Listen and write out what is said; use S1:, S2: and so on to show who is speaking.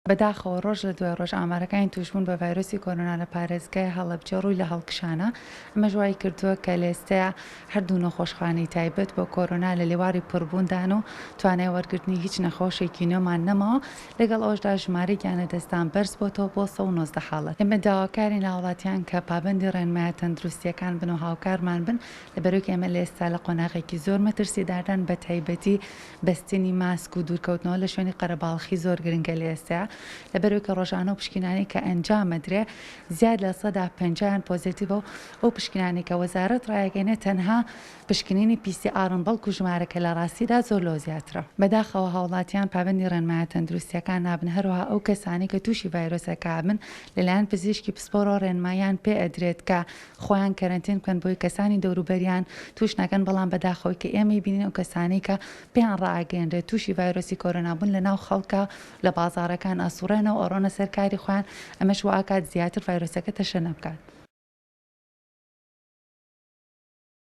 S1: بەداخەوە ڕۆژ لە دوای ڕۆژ ئامارەکانی توشبوون بە ڤایرۆسی کۆرۆنا لە پارێزگای هەڵەبجە ڕووی لە هەڵکشانە ئەمە ژوای کردووە کە لێستەیە هەردوو نەخۆشخانەی تایبەت بۆ کۆرۆنا لە لێواری پڕبووندان و توانای وەرگرتنی هیچ نەخۆشێکی نوێمان نەماوە لەگەڵ ئەوشدا ژمارەی گیانەدەستان بەرز بۆتەوە بۆ 190 حاڵەت. ئێمە داواکاری ناوڵاتیان کە پابەندی ڕێنمایە تەندروستیەکان بن و هاوکارمان بن لەبەرەوەی ئێمە لە ئێستا لە قۆناغێکی زۆر مەترسیداردان بە تایبەتی بەستنی ماسک و دوورکەوتنەوە لە شوێنی قەرەباڵخی زۆر گرنگە لە ئێستا لەبەرەوەی کە ڕۆژانە و پشکنانی کە ئەنجامەدرێ زیاد لە 50 پۆزیتیڤە و ئەو پشکنانی کە وەزارەت ڕایگەنێت تەنها پشکنینی PCR بەڵکو ژمارەکە لە ڕاستیدا زۆر لۆ زیاترە. بەداخەوە هاوڵاتیان پابەندی ڕێنمایە تەندروستیەکان نابن هەروەها ئەو کەسانی کە تووشی ڤایرۆسەکە بن لەلایەن پزیشکی پسپۆڕ و ڕێنمایان پێ ئەدرێت کە خۆیان کەرەنتین بکەن بۆی کەسانی دەوروبەریان توش نەکەن بەڵام بەداخەوەی کە ئێمەی بینین ئەو کەسانی کە پێیان ڕائگەیەنرێت تووشی ڤایرۆسی کۆرۆنا بوون لە ناو خەڵکە لە بازاڕەکان ئاسوڕێنەوە ئەڕۆنە سەرکاری خۆیان ئەمەش واکات زیاتر ڤایرۆسەکە تەشە نەبکات.